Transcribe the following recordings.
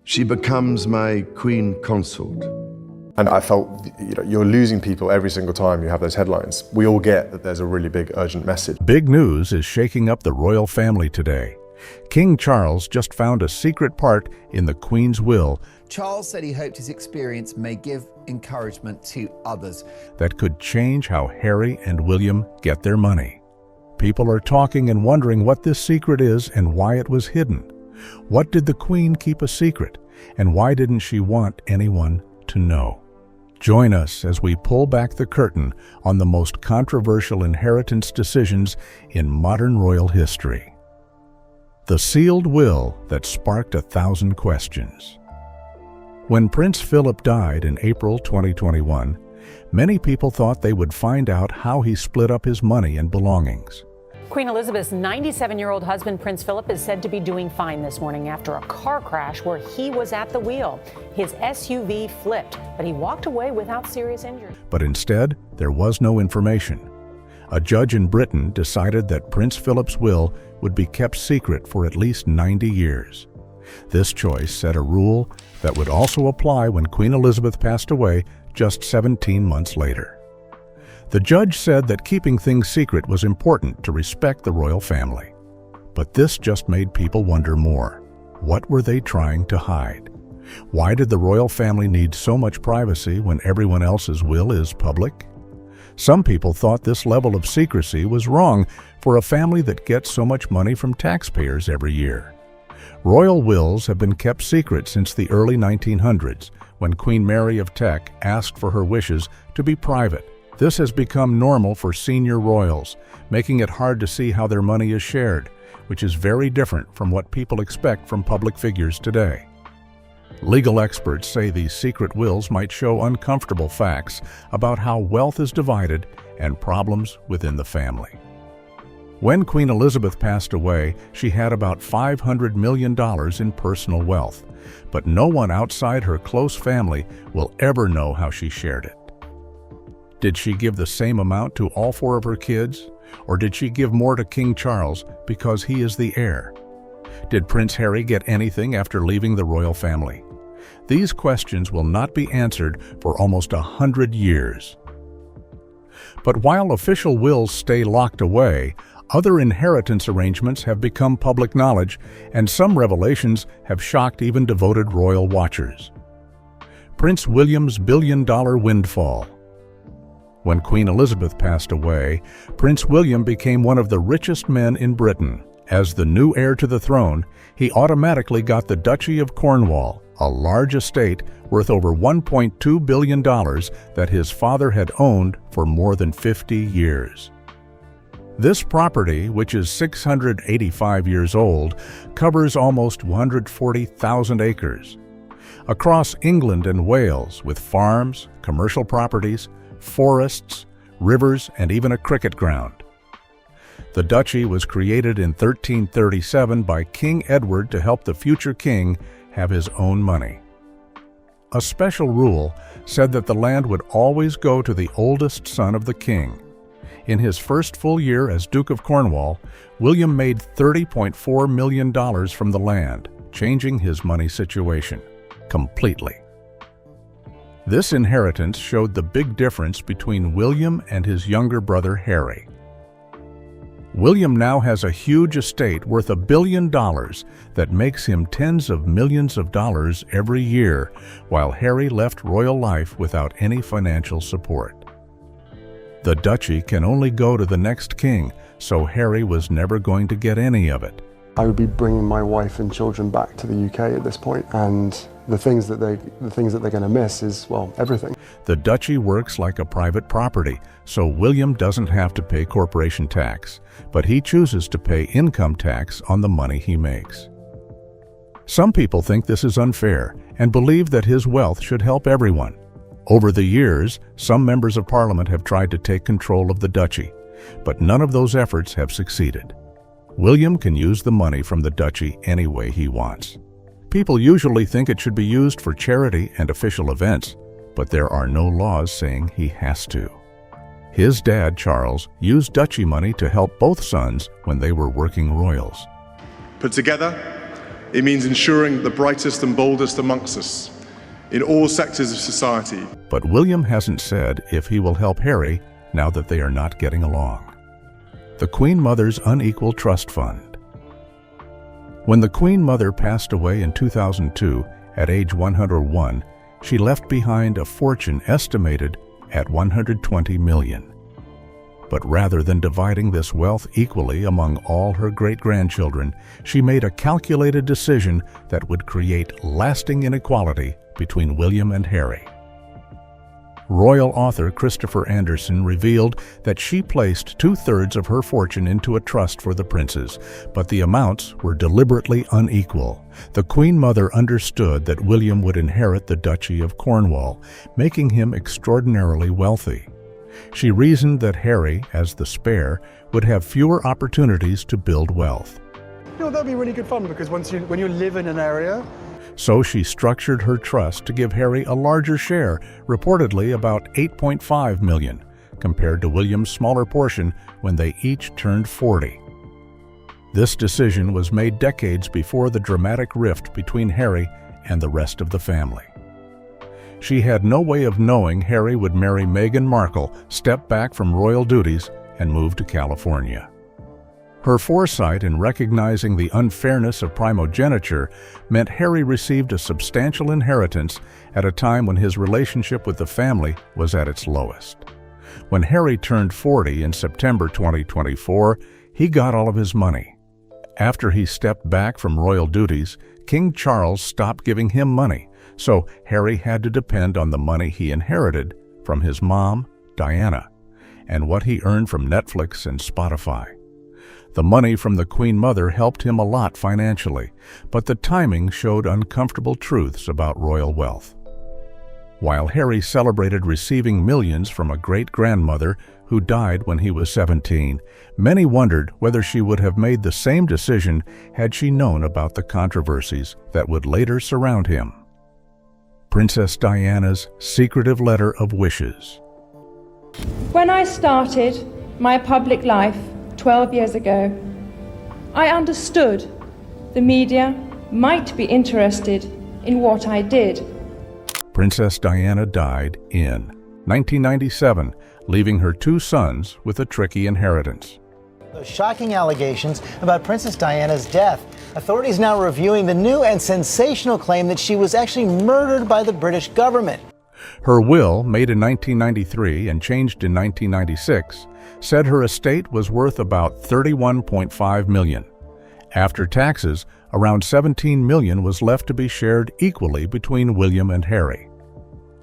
She becomes my queen consort. And I felt, you're losing people every single time you have those headlines. We all get that there's a really big, urgent message. Big news is shaking up the royal family today. King Charles just found a secret part in the Queen's will. Charles said he hoped his experience may give encouragement to others. That could change how Harry and William get their money. People are talking and wondering what this secret is and why it was hidden. What did the Queen keep a secret, and why didn't she want anyone to know? Join us as we pull back the curtain on the most controversial inheritance decisions in modern royal history. The sealed will that sparked 1,000 questions. When Prince Philip died in April 2021, many people thought they would find out how he split up his money and belongings. Queen Elizabeth's 97-year-old husband, Prince Philip, is said to be doing fine this morning after a car crash where he was at the wheel. His SUV flipped, but he walked away without serious injury. But instead, there was no information. A judge in Britain decided that Prince Philip's will would be kept secret for at least 90 years. This choice set a rule that would also apply when Queen Elizabeth passed away just 17 months later. The judge said that keeping things secret was important to respect the royal family. But this just made people wonder more. What were they trying to hide? Why did the royal family need so much privacy when everyone else's will is public? Some people thought this level of secrecy was wrong for a family that gets so much money from taxpayers every year. Royal wills have been kept secret since the early 1900s, when Queen Mary of Teck asked for her wishes to be private. This has become normal for senior royals, making it hard to see how their money is shared, which is very different from what people expect from public figures today. Legal experts say these secret wills might show uncomfortable facts about how wealth is divided and problems within the family. When Queen Elizabeth passed away, she had about $500 million in personal wealth, but no one outside her close family will ever know how she shared it. Did she give the same amount to all 4 of her kids, or did she give more to King Charles because he is the heir? Did Prince Harry get anything after leaving the royal family? These questions will not be answered for almost 100 years. But while official wills stay locked away, other inheritance arrangements have become public knowledge, and some revelations have shocked even devoted royal watchers. Prince William's billion-dollar windfall. When Queen Elizabeth passed away, Prince William became one of the richest men in Britain. As the new heir to the throne, he automatically got the Duchy of Cornwall, a large estate worth over $1.2 billion that his father had owned for more than 50 years. This property, which is 685 years old, covers almost 140,000 acres. Across England and Wales, with farms, commercial properties, forests, rivers, and even a cricket ground. The duchy was created in 1337 by King Edward to help the future king have his own money. A special rule said that the land would always go to the oldest son of the king. In his first full year as Duke of Cornwall, William made $30.4 million from the land, changing his money situation completely. This inheritance showed the big difference between William and his younger brother Harry. William now has a huge estate worth $1 billion that makes him tens of millions of dollars every year, while Harry left royal life without any financial support. The duchy can only go to the next king, so Harry was never going to get any of it. I would be bringing my wife and children back to the UK at this point, and the things that they're going to miss is, well, everything. The duchy works like a private property, so William doesn't have to pay corporation tax, but he chooses to pay income tax on the money he makes. Some people think this is unfair and believe that his wealth should help everyone. Over the years, some members of Parliament have tried to take control of the duchy, but none of those efforts have succeeded. William can use the money from the duchy any way he wants. People usually think it should be used for charity and official events, but there are no laws saying he has to. His dad, Charles, used duchy money to help both sons when they were working royals. Put together, It means ensuring the brightest and boldest amongst us in all sectors of society. But William hasn't said if he will help Harry now that they are not getting along. The Queen Mother's Unequal Trust Fund. When the Queen Mother passed away in 2002 at age 101, she left behind a fortune estimated at $120 million. But rather than dividing this wealth equally among all her great-grandchildren, she made a calculated decision that would create lasting inequality between William and Harry. Royal author Christopher Anderson revealed that she placed 2/3 of her fortune into a trust for the princes, but the amounts were deliberately unequal. The Queen Mother understood that William would inherit the Duchy of Cornwall, making him extraordinarily wealthy. She reasoned that Harry, as the spare, would have fewer opportunities to build wealth. You know, that'd be really good fun because when you live in an area. So she structured her trust to give Harry a larger share, reportedly about $8.5 million, compared to William's smaller portion when they each turned 40. This decision was made decades before the dramatic rift between Harry and the rest of the family. She had no way of knowing Harry would marry Meghan Markle, step back from royal duties, and move to California. Her foresight in recognizing the unfairness of primogeniture meant Harry received a substantial inheritance at a time when his relationship with the family was at its lowest. When Harry turned 40 in September 2024, he got all of his money. After he stepped back from royal duties, King Charles stopped giving him money, so Harry had to depend on the money he inherited from his mom, Diana, and what he earned from Netflix and Spotify. The money from the Queen Mother helped him a lot financially, but the timing showed uncomfortable truths about royal wealth. While Harry celebrated receiving millions from a great-grandmother who died when he was 17, many wondered whether she would have made the same decision had she known about the controversies that would later surround him. Princess Diana's secretive letter of wishes. When I started my public life 12 years ago, I understood the media might be interested in what I did. Princess Diana died in 1997, leaving her 2 sons with a tricky inheritance. Those shocking allegations about Princess Diana's death. Authorities now reviewing the new and sensational claim that she was actually murdered by the British government. Her will, made in 1993 and changed in 1996, said her estate was worth about $31.5 million. After taxes, around $17 million was left to be shared equally between William and Harry.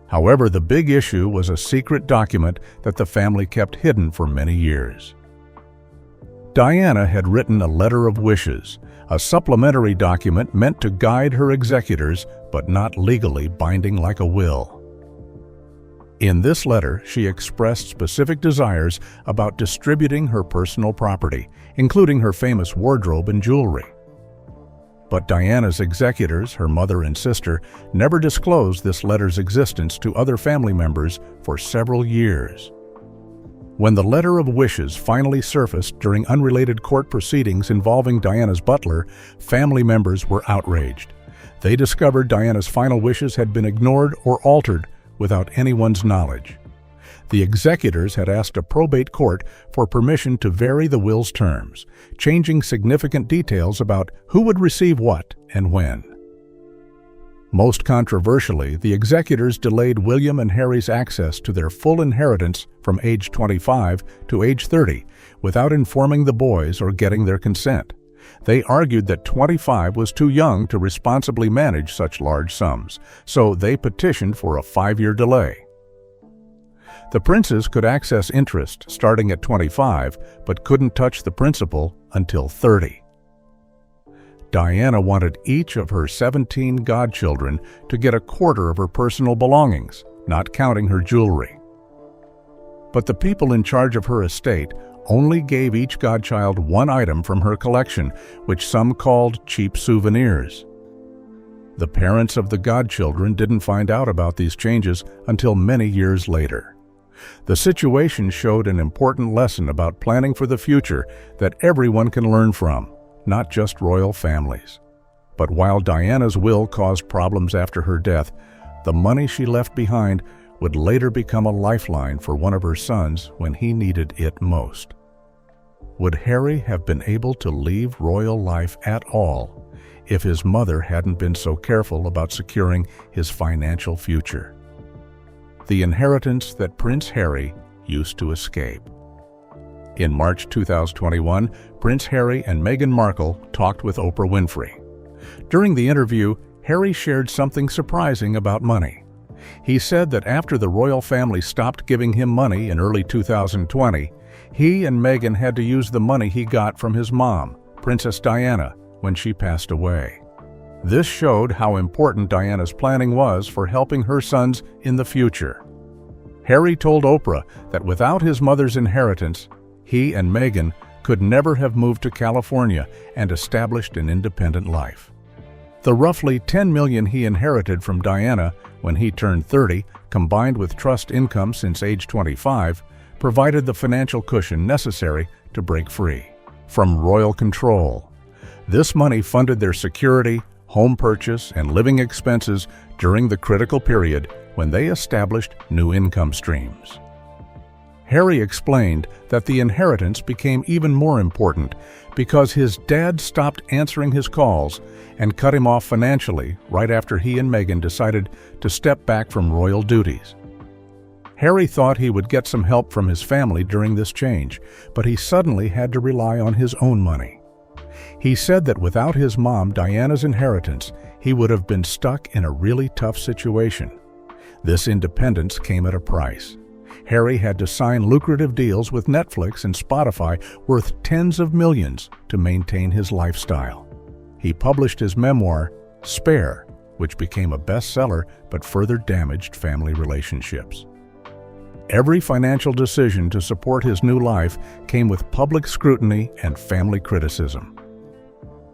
However, the big issue was a secret document that the family kept hidden for many years. Diana had written a letter of wishes, a supplementary document meant to guide her executors, but not legally binding like a will. In this letter, she expressed specific desires about distributing her personal property, including her famous wardrobe and jewelry. But Diana's executors, her mother and sister, never disclosed this letter's existence to other family members for several years. When the letter of wishes finally surfaced during unrelated court proceedings involving Diana's butler, family members were outraged. They discovered Diana's final wishes had been ignored or altered without anyone's knowledge. The executors had asked a probate court for permission to vary the will's terms, changing significant details about who would receive what and when. Most controversially, the executors delayed William and Harry's access to their full inheritance from age 25 to age 30 without informing the boys or getting their consent. They argued that 25 was too young to responsibly manage such large sums, so they petitioned for a 5-year delay. The princes could access interest starting at 25, but couldn't touch the principal until 30. Diana wanted each of her 17 godchildren to get a quarter of her personal belongings, not counting her jewelry. But the people in charge of her estate only gave each godchild one item from her collection, which some called cheap souvenirs. The parents of the godchildren didn't find out about these changes until many years later. The situation showed an important lesson about planning for the future that everyone can learn from, not just royal families. But while Diana's will caused problems after her death, the money she left behind would later become a lifeline for one of her sons when he needed it most. Would Harry have been able to leave royal life at all if his mother hadn't been so careful about securing his financial future? The inheritance that Prince Harry used to escape. In March 2021, Prince Harry and Meghan Markle talked with Oprah Winfrey. During the interview, Harry shared something surprising about money. He said that after the royal family stopped giving him money in early 2020, he and Meghan had to use the money he got from his mom, Princess Diana, when she passed away. This showed how important Diana's planning was for helping her sons in the future. Harry told Oprah that without his mother's inheritance, he and Meghan could never have moved to California and established an independent life. The roughly $10 million he inherited from Diana when he turned 30, combined with trust income since age 25, provided the financial cushion necessary to break free from royal control. This money funded their security, home purchase, and living expenses during the critical period when they established new income streams. Harry explained that the inheritance became even more important because his dad stopped answering his calls and cut him off financially right after he and Meghan decided to step back from royal duties. Harry thought he would get some help from his family during this change, but he suddenly had to rely on his own money. He said that without his mom Diana's inheritance, he would have been stuck in a really tough situation. This independence came at a price. Harry had to sign lucrative deals with Netflix and Spotify worth tens of millions to maintain his lifestyle. He published his memoir, Spare, which became a bestseller but further damaged family relationships. Every financial decision to support his new life came with public scrutiny and family criticism.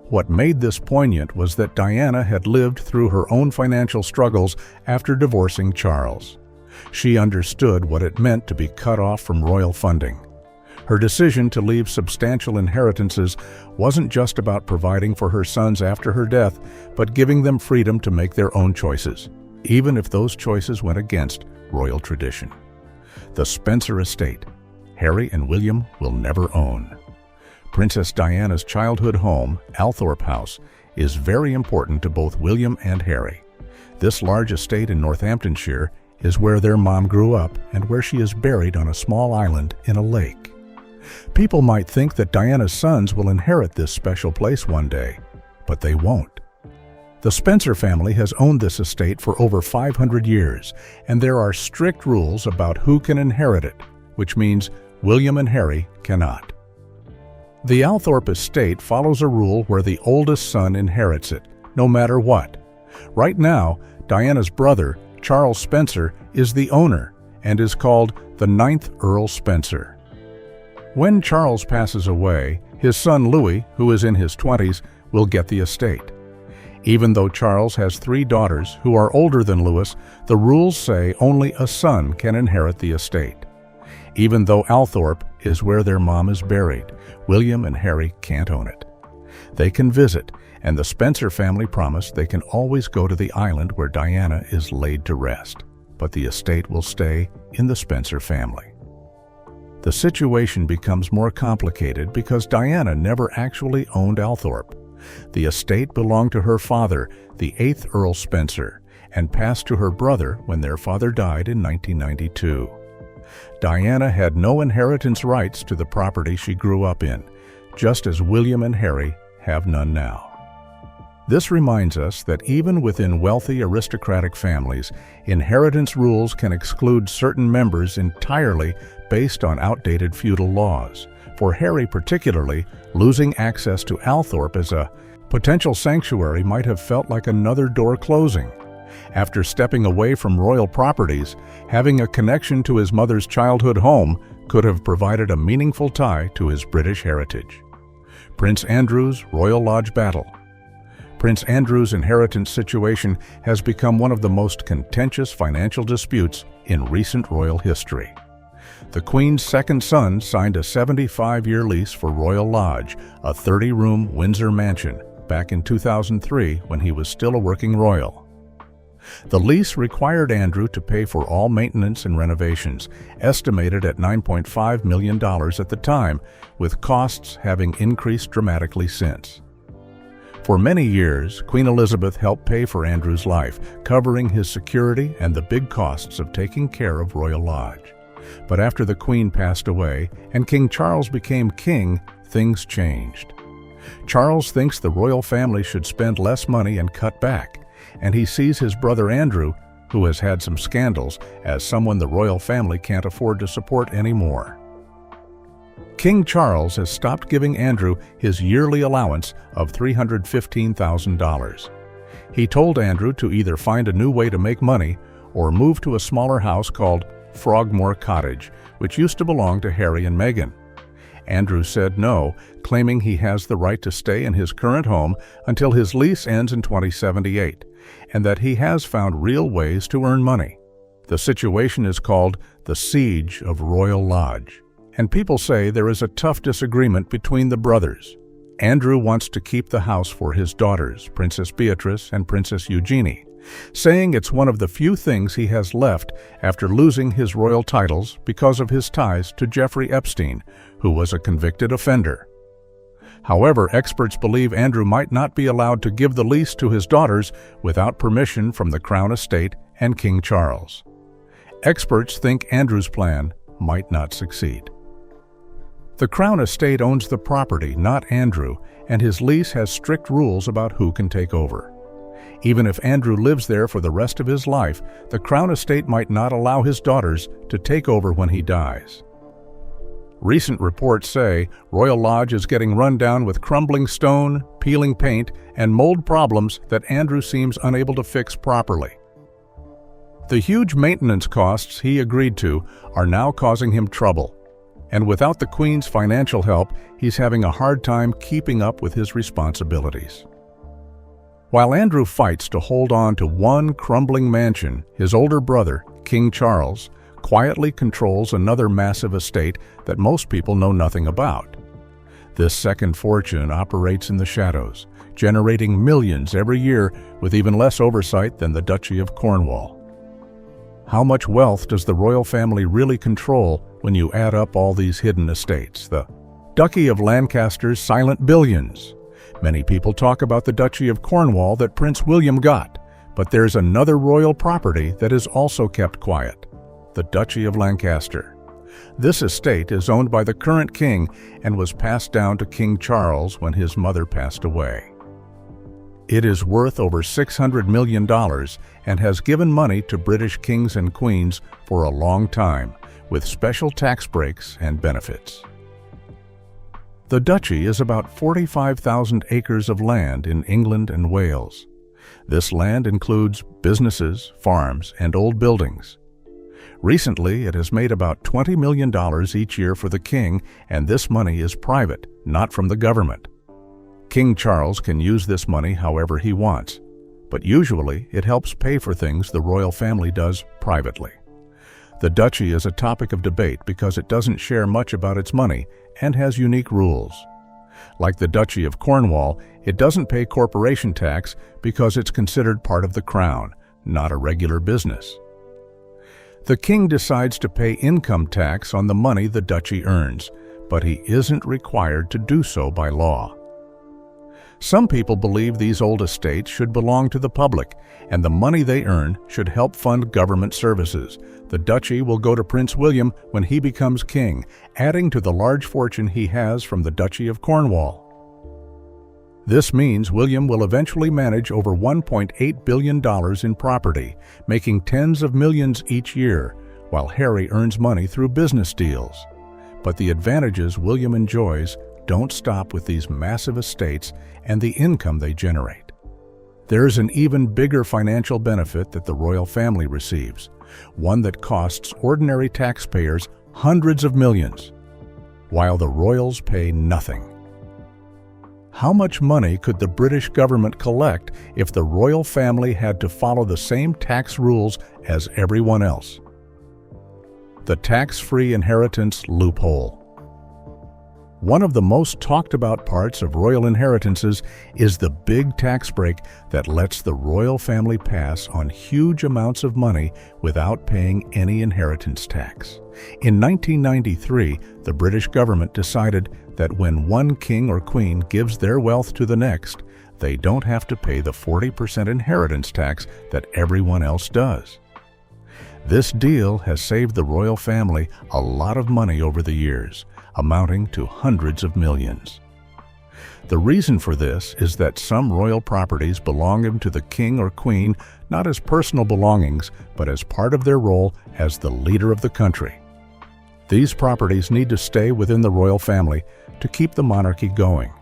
What made this poignant was that Diana had lived through her own financial struggles after divorcing Charles. She understood what it meant to be cut off from royal funding. Her decision to leave substantial inheritances wasn't just about providing for her sons after her death, but giving them freedom to make their own choices, even if those choices went against royal tradition. The Spencer estate, Harry and William will never own. Princess Diana's childhood home, Althorp House, is very important to both William and Harry. This large estate in Northamptonshire is where their mom grew up and where she is buried on a small island in a lake. People might think that Diana's sons will inherit this special place one day, but they won't. The Spencer family has owned this estate for over 500 years, and there are strict rules about who can inherit it, which means William and Harry cannot. The Althorp estate follows a rule where the oldest son inherits it, no matter what. Right now, Diana's brother, Charles Spencer, is the owner and is called the 9th Earl Spencer. When Charles passes away, his son Louis, who is in his 20s, will get the estate. Even though Charles has 3 daughters who are older than Louis, the rules say only a son can inherit the estate. Even though Althorp is where their mom is buried, William and Harry can't own it. They can visit, and the Spencer family promise they can always go to the island where Diana is laid to rest, but the estate will stay in the Spencer family. The situation becomes more complicated because Diana never actually owned Althorp. The estate belonged to her father, the 8th Earl Spencer, and passed to her brother when their father died in 1992. Diana had no inheritance rights to the property she grew up in, just as William and Harry have none now. This reminds us that even within wealthy aristocratic families, inheritance rules can exclude certain members entirely based on outdated feudal laws. For Harry particularly, losing access to Althorp as a potential sanctuary might have felt like another door closing. After stepping away from royal properties, having a connection to his mother's childhood home could have provided a meaningful tie to his British heritage. Prince Andrew's Royal Lodge Battle. Prince Andrew's inheritance situation has become one of the most contentious financial disputes in recent royal history. The Queen's second son signed a 75-year lease for Royal Lodge, a 30-room Windsor mansion, back in 2003 when he was still a working royal. The lease required Andrew to pay for all maintenance and renovations, estimated at $9.5 million at the time, with costs having increased dramatically since. For many years, Queen Elizabeth helped pay for Andrew's life, covering his security and the big costs of taking care of Royal Lodge. But after the Queen passed away and King Charles became king, things changed. Charles thinks the royal family should spend less money and cut back, and he sees his brother Andrew, who has had some scandals, as someone the royal family can't afford to support anymore. King Charles has stopped giving Andrew his yearly allowance of $315,000. He told Andrew to either find a new way to make money or move to a smaller house called Frogmore Cottage, which used to belong to Harry and Meghan. Andrew said no, claiming he has the right to stay in his current home until his lease ends in 2078, and that he has found real ways to earn money. The situation is called the Siege of Royal Lodge, and people say there is a tough disagreement between the brothers. Andrew wants to keep the house for his daughters, Princess Beatrice and Princess Eugenie, saying it's one of the few things he has left after losing his royal titles because of his ties to Jeffrey Epstein, who was a convicted offender. However, experts believe Andrew might not be allowed to give the lease to his daughters without permission from the Crown Estate and King Charles. Experts think Andrew's plan might not succeed. The Crown Estate owns the property, not Andrew, and his lease has strict rules about who can take over. Even if Andrew lives there for the rest of his life, the Crown Estate might not allow his daughters to take over when he dies. Recent reports say Royal Lodge is getting run down with crumbling stone, peeling paint, and mold problems that Andrew seems unable to fix properly. The huge maintenance costs he agreed to are now causing him trouble, and without the Queen's financial help, he's having a hard time keeping up with his responsibilities. While Andrew fights to hold on to one crumbling mansion, his older brother, King Charles, quietly controls another massive estate that most people know nothing about. This second fortune operates in the shadows, generating millions every year with even less oversight than the Duchy of Cornwall. How much wealth does the royal family really control when you add up all these hidden estates? The Duchy of Lancaster's silent billions. Many people talk about the Duchy of Cornwall that Prince William got, but there's another royal property that is also kept quiet, the Duchy of Lancaster. This estate is owned by the current king and was passed down to King Charles when his mother passed away. It is worth over $600 million and has given money to British kings and queens for a long time, with special tax breaks and benefits. The duchy is about 45,000 acres of land in England and Wales. This land includes businesses, farms, and old buildings. Recently, it has made about $20 million each year for the king, and this money is private, not from the government. King Charles can use this money however he wants, but usually it helps pay for things the royal family does privately. The duchy is a topic of debate because it doesn't share much about its money and has unique rules. Like the Duchy of Cornwall, it doesn't pay corporation tax because it's considered part of the crown, not a regular business. The king decides to pay income tax on the money the duchy earns, but he isn't required to do so by law. Some people believe these old estates should belong to the public, and the money they earn should help fund government services. The duchy will go to Prince William when he becomes king, adding to the large fortune he has from the Duchy of Cornwall. This means William will eventually manage over $1.8 billion in property, making tens of millions each year, while Harry earns money through business deals. But the advantages William enjoys don't stop with these massive estates and the income they generate. There's an even bigger financial benefit that the royal family receives, one that costs ordinary taxpayers hundreds of millions, while the royals pay nothing. How much money could the British government collect if the royal family had to follow the same tax rules as everyone else? The tax-free inheritance loophole. One of the most talked about parts of royal inheritances is the big tax break that lets the royal family pass on huge amounts of money without paying any inheritance tax. In 1993, the British government decided that when one king or queen gives their wealth to the next, they don't have to pay the 40% inheritance tax that everyone else does. This deal has saved the royal family a lot of money over the years, amounting to hundreds of millions. The reason for this is that some royal properties belong to the king or queen not as personal belongings, but as part of their role as the leader of the country. These properties need to stay within the royal family to keep the monarchy going.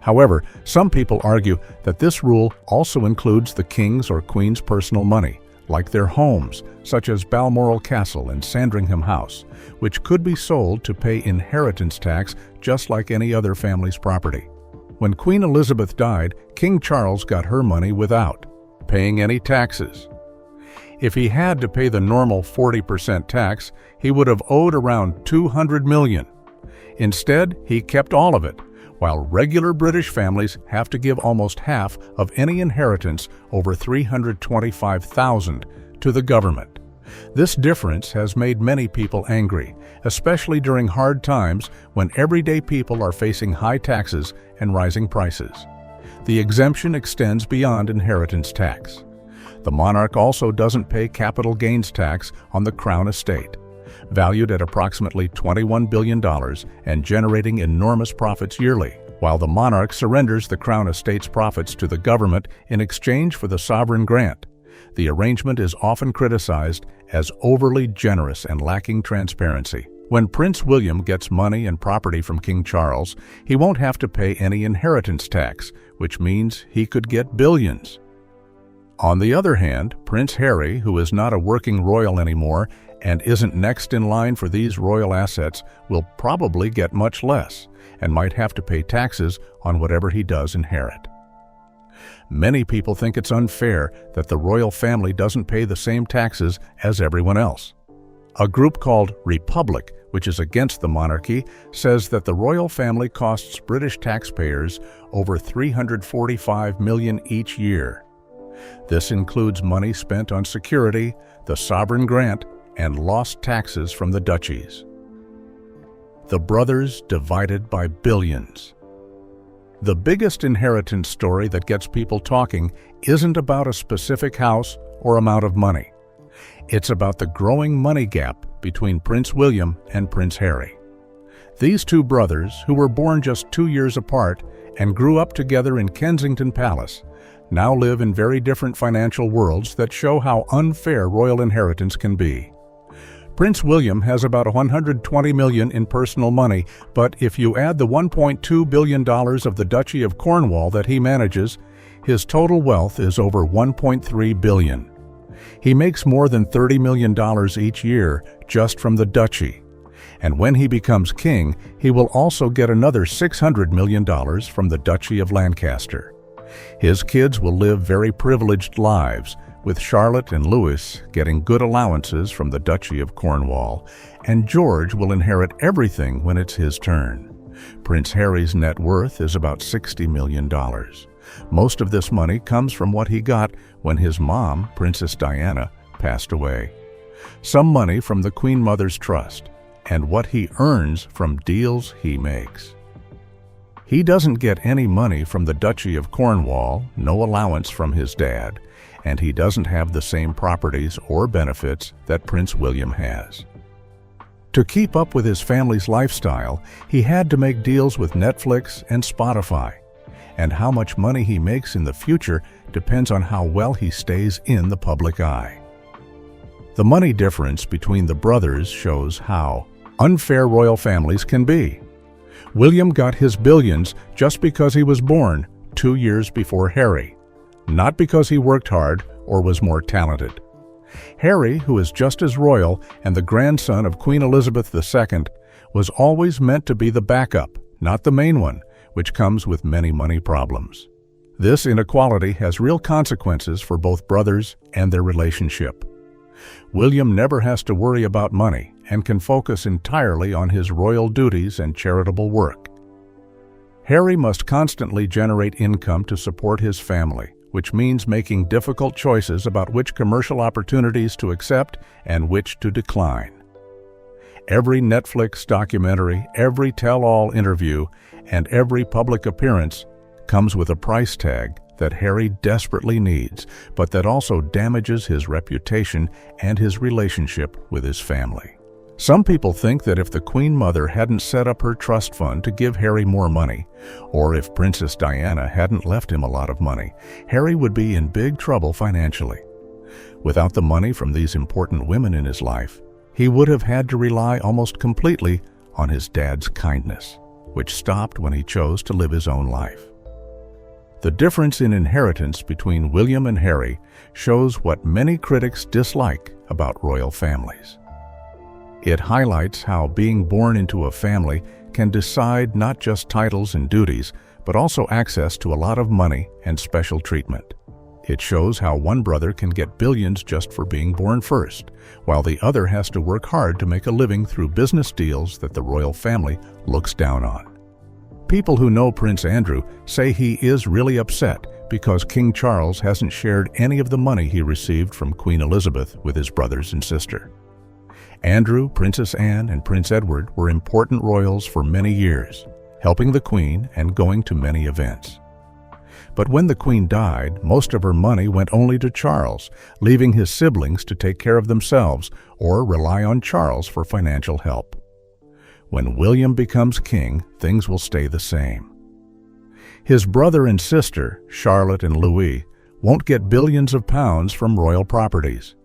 However, some people argue that this rule also includes the king's or queen's personal money, like their homes, such as Balmoral Castle and Sandringham House, which could be sold to pay inheritance tax just like any other family's property. When Queen Elizabeth died, King Charles got her money without paying any taxes. If he had to pay the normal 40% tax, he would have owed around $200 million. Instead, he kept all of it, while regular British families have to give almost half of any inheritance over $325,000 to the government. This difference has made many people angry, especially during hard times when everyday people are facing high taxes and rising prices. The exemption extends beyond inheritance tax. The monarch also doesn't pay capital gains tax on the Crown estate, valued at approximately $21 billion and generating enormous profits yearly, while the monarch surrenders the Crown estate's profits to the government in exchange for the sovereign grant. The arrangement is often criticized as overly generous and lacking transparency. When Prince William gets money and property from King Charles, he won't have to pay any inheritance tax, which means he could get billions. On the other hand, Prince Harry, who is not a working royal anymore and isn't next in line for these royal assets, will probably get much less and might have to pay taxes on whatever he does inherit. Many people think it's unfair that the royal family doesn't pay the same taxes as everyone else. A group called Republic, which is against the monarchy, says that the royal family costs British taxpayers over $345 million each year. This includes money spent on security, the sovereign grant, and lost taxes from the duchies. The brothers divided by billions. The biggest inheritance story that gets people talking isn't about a specific house or amount of money. It's about the growing money gap between Prince William and Prince Harry. These two brothers, who were born just 2 years apart and grew up together in Kensington Palace, now live in very different financial worlds that show how unfair royal inheritance can be. Prince William has about $120 million in personal money, but if you add the $1.2 billion of the Duchy of Cornwall that he manages, his total wealth is over $1.3 billion. He makes more than $30 million each year just from the duchy. And when he becomes king, he will also get another $600 million from the Duchy of Lancaster. His kids will live very privileged lives, with Charlotte and Louis getting good allowances from the Duchy of Cornwall, and George will inherit everything when it's his turn. Prince Harry's net worth is about $60 million. Most of this money comes from what he got when his mom, Princess Diana, passed away. Some money from the Queen Mother's Trust, and what he earns from deals he makes. He doesn't get any money from the Duchy of Cornwall, no allowance from his dad, and he doesn't have the same properties or benefits that Prince William has. To keep up with his family's lifestyle, he had to make deals with Netflix and Spotify, and how much money he makes in the future depends on how well he stays in the public eye. The money difference between the brothers shows how unfair royal families can be. William got his billions just because he was born 2 years before Harry, not because he worked hard or was more talented. Harry, who is just as royal and the grandson of Queen Elizabeth II, was always meant to be the backup, not the main one, which comes with many money problems. This inequality has real consequences for both brothers and their relationship. William never has to worry about money and can focus entirely on his royal duties and charitable work. Harry must constantly generate income to support his family, which means making difficult choices about which commercial opportunities to accept and which to decline. Every Netflix documentary, every tell-all interview, and every public appearance comes with a price tag that Harry desperately needs, but that also damages his reputation and his relationship with his family. Some people think that if the Queen Mother hadn't set up her trust fund to give Harry more money, or if Princess Diana hadn't left him a lot of money, Harry would be in big trouble financially. Without the money from these important women in his life, he would have had to rely almost completely on his dad's kindness, which stopped when he chose to live his own life. The difference in inheritance between William and Harry shows what many critics dislike about royal families. It highlights how being born into a family can decide not just titles and duties, but also access to a lot of money and special treatment. It shows how one brother can get billions just for being born first, while the other has to work hard to make a living through business deals that the royal family looks down on. People who know Prince Andrew say he is really upset because King Charles hasn't shared any of the money he received from Queen Elizabeth with his brothers and sister. Andrew, Princess Anne, and Prince Edward were important royals for many years, helping the Queen and going to many events. But when the Queen died, most of her money went only to Charles, leaving his siblings to take care of themselves or rely on Charles for financial help. When William becomes king, things will stay the same. His brother and sister, Charlotte and Louis, won't get billions of pounds from royal properties.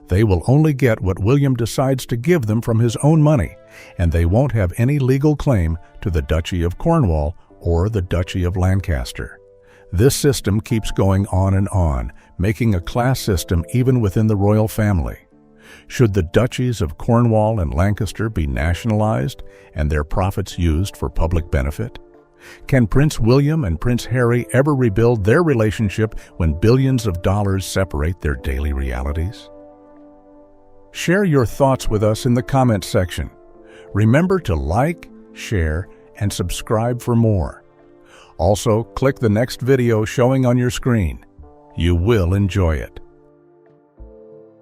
They will only get what William decides to give them from his own money, and they won't have any legal claim to the Duchy of Cornwall or the Duchy of Lancaster. This system keeps going on, making a class system even within the royal family. Should the duchies of Cornwall and Lancaster be nationalized and their profits used for public benefit? Can Prince William and Prince Harry ever rebuild their relationship when billions of dollars separate their daily realities? Share your thoughts with us in the comments section. Remember to like, share, and subscribe for more. Also, click the next video showing on your screen. You will enjoy it.